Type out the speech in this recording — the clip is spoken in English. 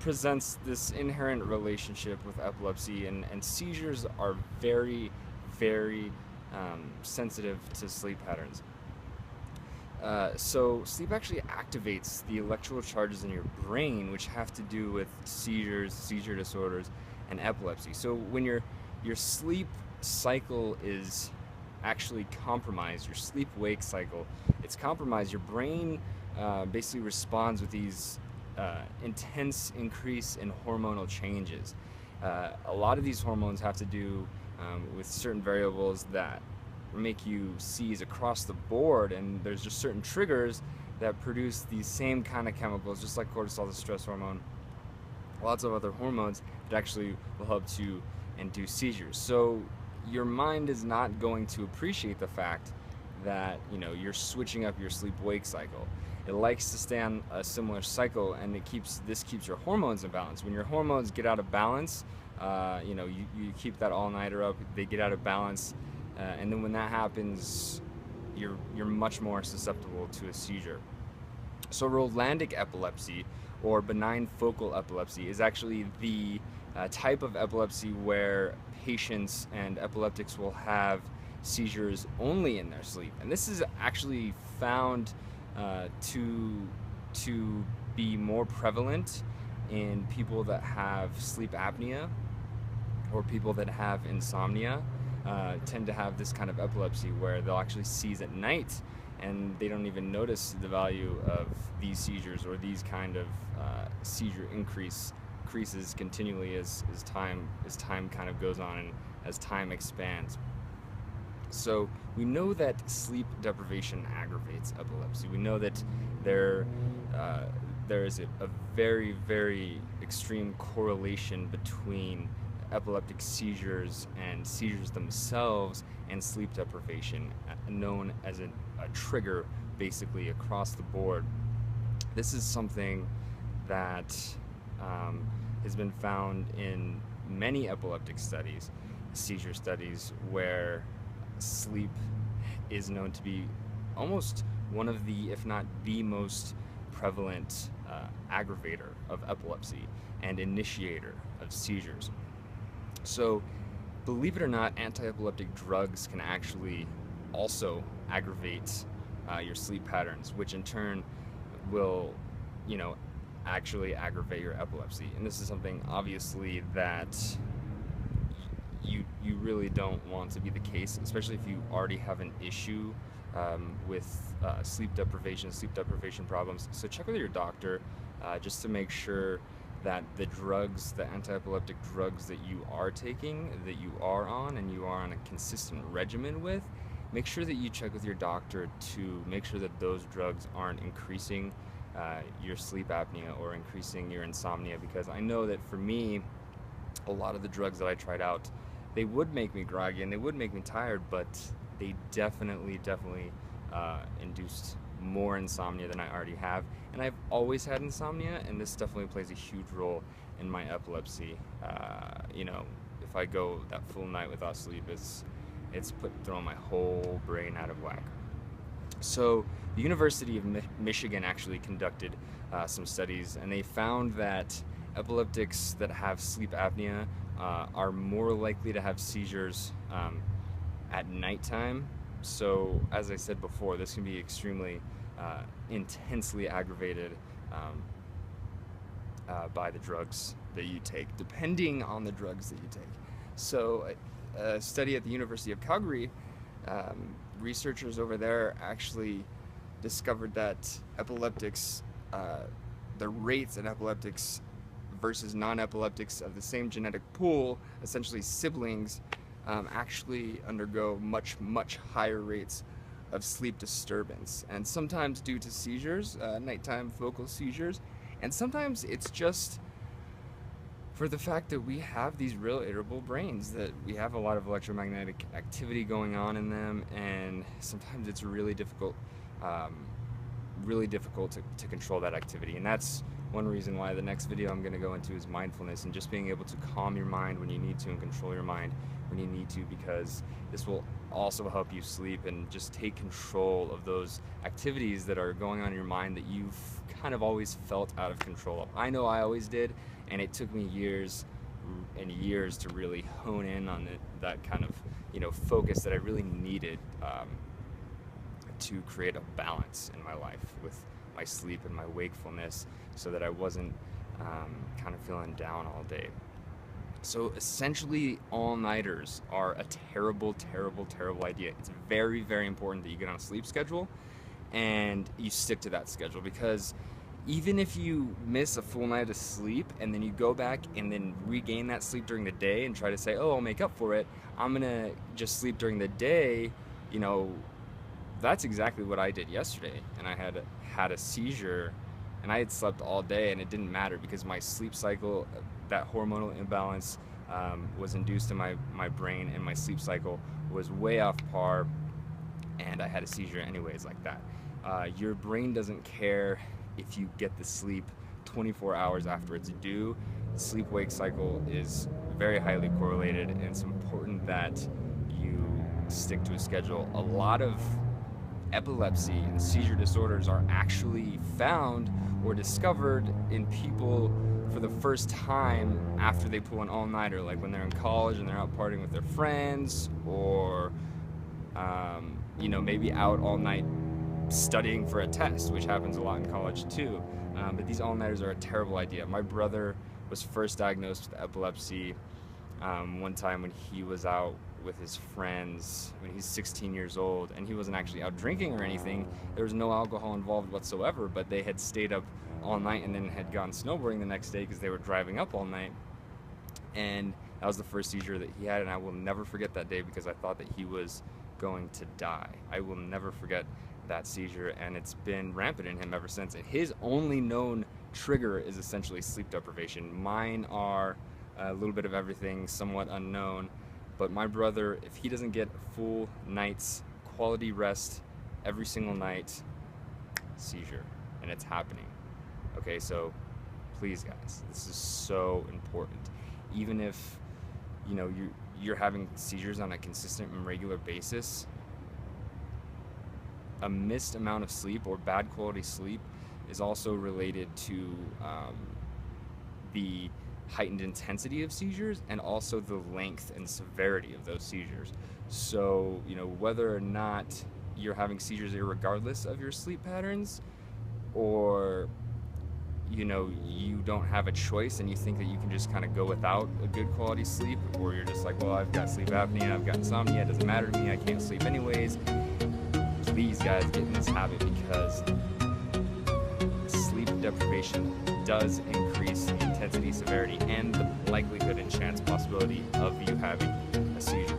presents this inherent relationship with epilepsy, and seizures are very, very sensitive to sleep patterns. So sleep actually activates the electrical charges in your brain, which have to do with seizures, seizure disorders, and epilepsy. So when your sleep cycle is actually compromised, your sleep-wake cycle, it's compromised, your brain basically responds with these intense increase in hormonal changes. A lot of these hormones have to do with certain variables that make you seize across the board, and there's just certain triggers that produce these same kind of chemicals, just like cortisol, the stress hormone, lots of other hormones that actually will help to induce seizures. So your mind is not going to appreciate the fact that you're switching up your sleep-wake cycle. It likes to stay on a similar cycle, and this keeps your hormones in balance. When your hormones get out of balance, you keep that all-nighter up, they get out of balance, and then when that happens, you're much more susceptible to a seizure. So Rolandic epilepsy, or benign focal epilepsy, is actually the type of epilepsy where patients and epileptics will have seizures only in their sleep. And this is actually found to be more prevalent in people that have sleep apnea, or people that have insomnia tend to have this kind of epilepsy where they'll actually seize at night and they don't even notice the value of these seizures, or these kind of seizure increases continually as time kind of goes on and as time expands. So we know that sleep deprivation aggravates epilepsy. We know that there is a very, very extreme correlation between epileptic seizures and seizures themselves and sleep deprivation, known as a trigger basically across the board. This is something that has been found in many epileptic studies, seizure studies, where sleep is known to be almost one of the, if not the most prevalent aggravator of epilepsy and initiator of seizures. So, believe it or not, anti-epileptic drugs can actually also aggravate your sleep patterns, which in turn will, actually aggravate your epilepsy. And this is something, obviously, that you really don't want to be the case, especially if you already have an issue with sleep deprivation problems. So check with your doctor just to make sure that the drugs, the anti-epileptic drugs that you are taking, that you are on, and you are on a consistent regimen with, make sure that you check with your doctor to make sure that those drugs aren't increasing your sleep apnea or increasing your insomnia. Because I know that for me, a lot of the drugs that I tried out, they would make me groggy and they would make me tired, but they definitely induced more insomnia than I already have. And I've always had insomnia, and this definitely plays a huge role in my epilepsy. If I go that full night without sleep, it's throwing my whole brain out of whack. So the University of Michigan actually conducted some studies, and they found that epileptics that have sleep apnea are more likely to have seizures at nighttime. So as I said before, this can be extremely intensely aggravated by the drugs that you take, depending on the drugs that you take. So a study at the University of Calgary, researchers over there actually discovered that epileptics, the rates in epileptics versus non-epileptics of the same genetic pool, essentially siblings, actually undergo much higher rates of sleep disturbance, and sometimes due to seizures, nighttime focal seizures, and sometimes it's just for the fact that we have these real irritable brains, that we have a lot of electromagnetic activity going on in them, and sometimes it's really difficult to control that activity. And that's one reason why the next video I'm going to go into is mindfulness, and just being able to calm your mind when you need to and control your mind when you need to, because this will also help you sleep and just take control of those activities that are going on in your mind that you've kind of always felt out of control of. I know I always did, and it took me years and years to really hone in on that kind of, you know, focus that I really needed to create a balance in my life with my sleep and my wakefulness, so that I wasn't kind of feeling down all day. So essentially, all-nighters are a terrible, terrible, terrible idea. It's very, very important that you get on a sleep schedule and you stick to that schedule, because even if you miss a full night of sleep and then you go back and then regain that sleep during the day and try to say, oh, I'll make up for it, I'm gonna just sleep during the day, you know, that's exactly what I did yesterday. And I had a seizure, and I had slept all day, and it didn't matter because my sleep cycle, that hormonal imbalance was induced in my brain, and my sleep cycle was way off par, and I had a seizure anyways like that. Your brain doesn't care if you get the sleep 24 hours after it's due. The sleep-wake cycle is very highly correlated, and it's important that you stick to a schedule. A lot of epilepsy and seizure disorders are actually found or discovered in people for the first time after they pull an all-nighter, like when they're in college and they're out partying with their friends, or you know, maybe out all night studying for a test, which happens a lot in college too. But these all-nighters are a terrible idea. My brother was first diagnosed with epilepsy one time when he was out with his friends when he's 16 years old, and he wasn't actually out drinking or anything. There was no alcohol involved whatsoever, but they had stayed up all night and then had gone snowboarding the next day because they were driving up all night, and that was the first seizure that he had. And I will never forget that day because I thought that he was going to die. I will never forget that seizure, and it's been rampant in him ever since. And his only known trigger is essentially sleep deprivation. Mine are a little bit of everything, somewhat unknown. But my brother, if he doesn't get a full night's quality rest every single night, seizure, and it's happening. Okay, so please guys, this is so important. Even if, you know, you're having seizures on a consistent and regular basis, a missed amount of sleep or bad quality sleep is also related to the heightened intensity of seizures and also the length and severity of those seizures. So, you know, whether or not you're having seizures irregardless of your sleep patterns, or, you know, you don't have a choice and you think that you can just kind of go without a good quality sleep, or you're just like, well, I've got sleep apnea, I've got insomnia, it doesn't matter to me, I can't sleep anyways. Please guys, get in this habit, because sleep deprivation does increase the intensity, severity, and the likelihood and chance possibility of you having a seizure.